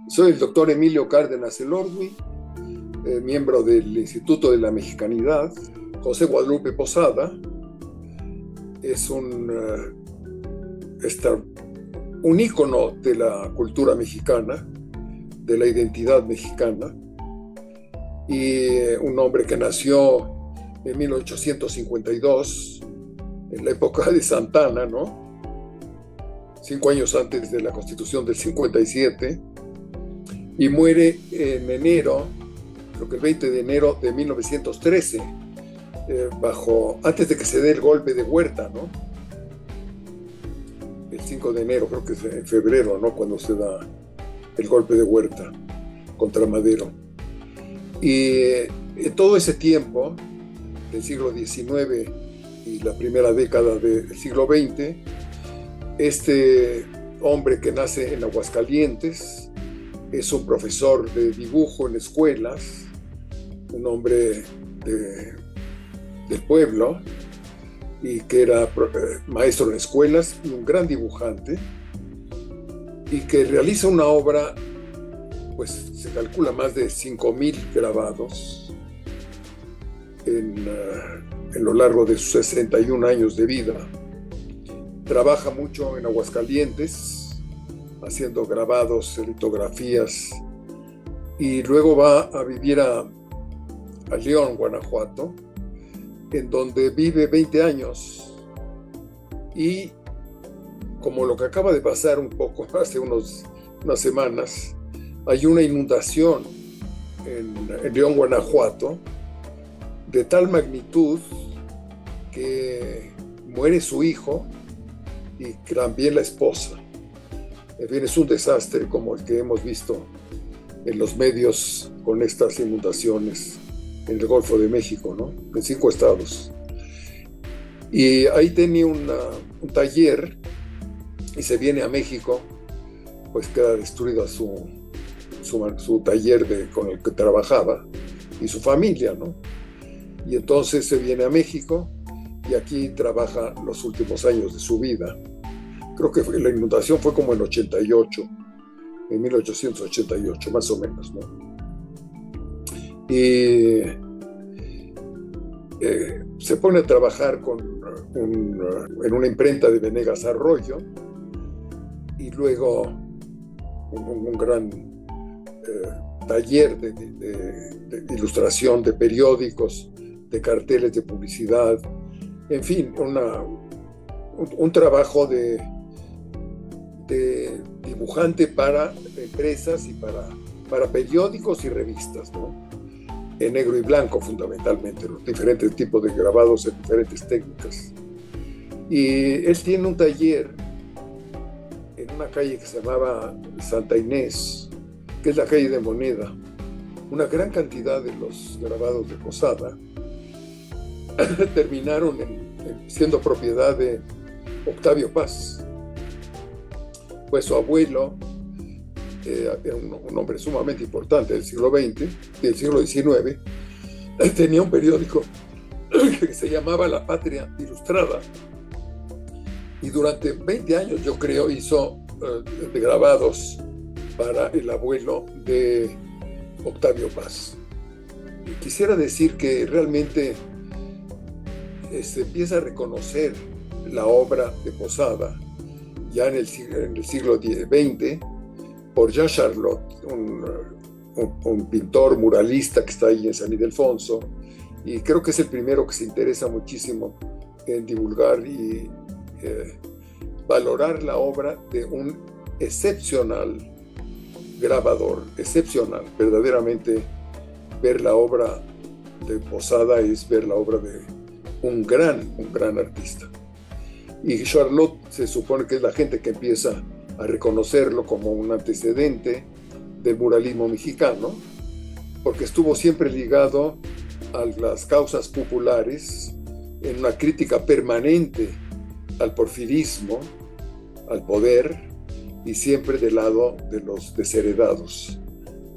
Soy el doctor Emilio Cárdenas Elordi, miembro del Instituto de la Mexicanidad. José Guadalupe Posada es un ícono de la cultura mexicana, de la identidad mexicana, y un hombre que nació en 1852, en la época de Santana, ¿no? 5 años antes de la Constitución del 57, y muere en enero, creo que el 20 de enero de 1913, antes de que se dé el golpe de Huerta, ¿no? El 5 de enero, creo que es en febrero, ¿no? Cuando se da el golpe de Huerta contra Madero. Y en todo ese tiempo, del siglo XIX y la primera década del siglo XX, este hombre que nace en Aguascalientes es un profesor de dibujo en escuelas, un hombre del pueblo, y que era maestro en escuelas y un gran dibujante, y que realiza una obra, pues se calcula más de 5,000 grabados en lo largo de sus 61 años de vida. Trabaja mucho en Aguascalientes, haciendo grabados, litografías, y luego va a vivir a León, Guanajuato, en donde vive 20 años. Y como lo que acaba de pasar un poco hace unas semanas, hay una inundación en León, Guanajuato, de tal magnitud que muere su hijo y también la esposa. En fin, es un desastre como el que hemos visto en los medios con estas inundaciones en el Golfo de México, ¿no? En 5 estados. Y ahí tenía un taller y se viene a México, pues queda destruida su taller con el que trabajaba y su familia, ¿no? Y entonces se viene a México y aquí trabaja los últimos años de su vida. Creo que la inundación fue como en 88, en 1888, más o menos, ¿no? Y se pone a trabajar en una imprenta de Venegas Arroyo, y luego un gran taller de ilustración de periódicos, de carteles de publicidad, en fin, un trabajo de dibujante para empresas y para periódicos y revistas, ¿no? En negro y blanco fundamentalmente, los diferentes tipos de grabados en diferentes técnicas. Y él tiene un taller en una calle que se llamaba Santa Inés, que es la calle de Moneda. Una gran cantidad de los grabados de Posada terminaron siendo propiedad de Octavio Paz. Pues su abuelo era un hombre sumamente importante del siglo XX, del siglo XIX, tenía un periódico que se llamaba La Patria Ilustrada, y durante 20 años, yo creo, hizo grabados para el abuelo de Octavio Paz. Y quisiera decir que realmente se empieza a reconocer la obra de Posada ya en el siglo XX por Jean Charlot, un pintor muralista que está ahí en San Ildefonso, y creo que es el primero que se interesa muchísimo en divulgar y valorar la obra de un excepcional grabador, excepcional. Verdaderamente ver la obra de Posada es ver la obra de un gran artista. Y Charlot se supone que es la gente que empieza a reconocerlo como un antecedente del muralismo mexicano, porque estuvo siempre ligado a las causas populares, en una crítica permanente al porfirismo, al poder, y siempre del lado de los desheredados.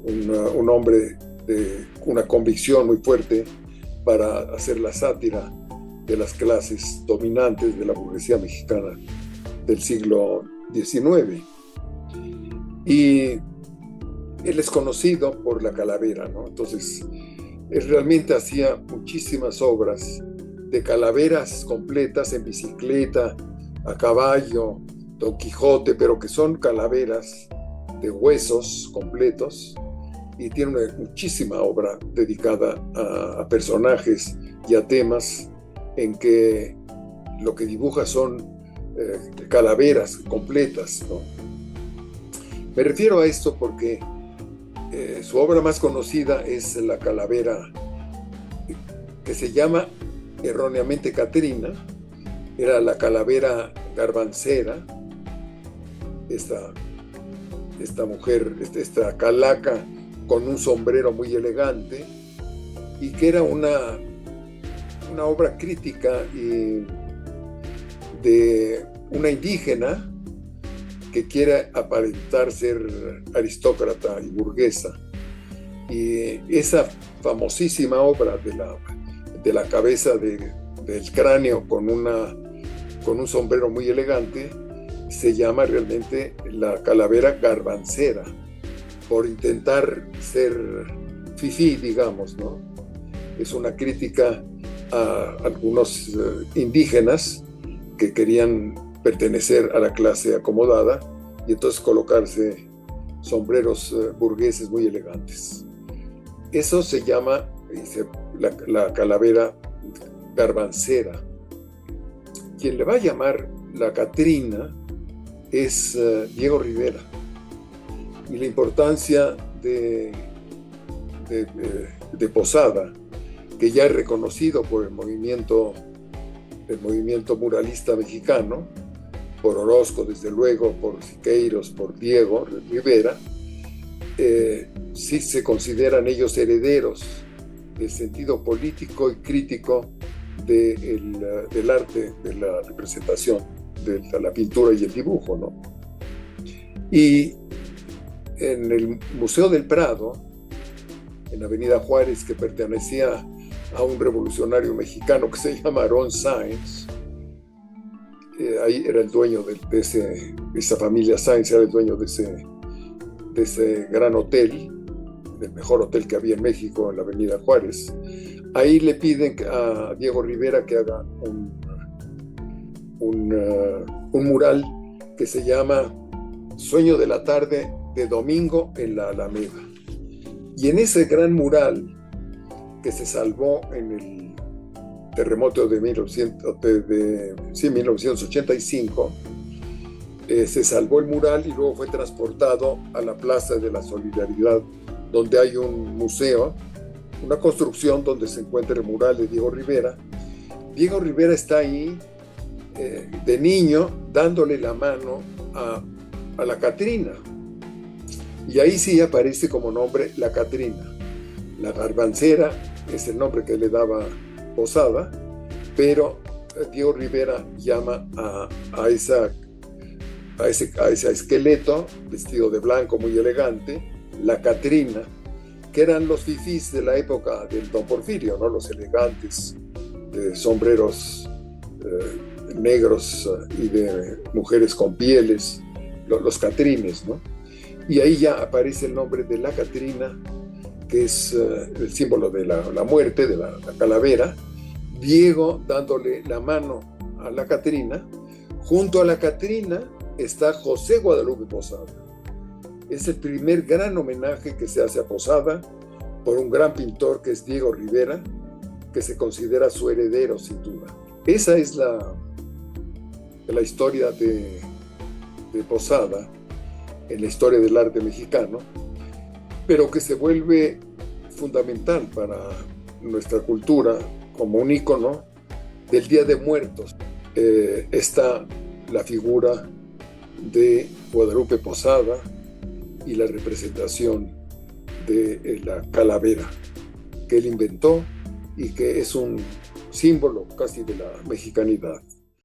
Un hombre de una convicción muy fuerte para hacer la sátira de las clases dominantes de la burguesía mexicana del siglo XIX. Y él es conocido por la calavera, ¿no? Entonces, él realmente hacía muchísimas obras de calaveras completas en bicicleta, a caballo, Don Quijote, pero que son calaveras de huesos completos, y tiene muchísima obra dedicada a personajes y a temas en que lo que dibuja son calaveras completas, ¿no? Me refiero a esto porque su obra más conocida es la calavera que se llama erróneamente Catrina. Era la calavera garbancera, esta mujer, esta calaca con un sombrero muy elegante, y que era una obra crítica de una indígena que quiere aparentar ser aristócrata y burguesa. Y esa famosísima obra de la cabeza del cráneo con un sombrero muy elegante se llama realmente la calavera garbancera, por intentar ser fifí, digamos, ¿no? Es una crítica a algunos indígenas que querían pertenecer a la clase acomodada y entonces colocarse sombreros burgueses muy elegantes. Eso se llama la calavera garbancera. Quien le va a llamar la Catrina es Diego Rivera. Y la importancia de Posada, que ya es reconocido por el movimiento muralista mexicano, por Orozco, desde luego, por Siqueiros, por Diego Rivera, sí se consideran ellos herederos del sentido político y crítico del arte, de la representación, de la pintura y el dibujo, ¿no? Y en el Museo del Prado, en Avenida Juárez, que pertenecía a un revolucionario mexicano que se llama Aarón Sáenz, ahí era el dueño de esa familia Sáenz, era el dueño de ese gran hotel, el mejor hotel que había en México, en la Avenida Juárez. Ahí le piden a Diego Rivera que haga un mural que se llama Sueño de la tarde de domingo en la Alameda. Y en ese gran mural, que se salvó en el terremoto de 1985, se salvó el mural y luego fue transportado a la Plaza de la Solidaridad, donde hay un museo, una construcción donde se encuentra el mural de Diego Rivera. Diego Rivera está ahí de niño dándole la mano a la Catrina, y ahí sí aparece como nombre la Catrina. La garbancera es el nombre que le daba Posada, pero Diego Rivera llama a ese esqueleto vestido de blanco muy elegante la Catrina, que eran los fifís de la época del Don Porfirio, ¿no? Los elegantes sombreros negros y de mujeres con pieles, los catrines, ¿no? Y ahí ya aparece el nombre de la Catrina, que es el símbolo de la muerte, de la calavera. Diego dándole la mano a la Catrina. Junto a la Catrina está José Guadalupe Posada. Es el primer gran homenaje que se hace a Posada por un gran pintor que es Diego Rivera, que se considera su heredero sin duda. Esa es la historia de Posada en la historia del arte mexicano, pero que se vuelve fundamental para nuestra cultura como un ícono del Día de Muertos. Está la figura de Guadalupe Posada y la representación de la calavera que él inventó y que es un símbolo casi de la mexicanidad.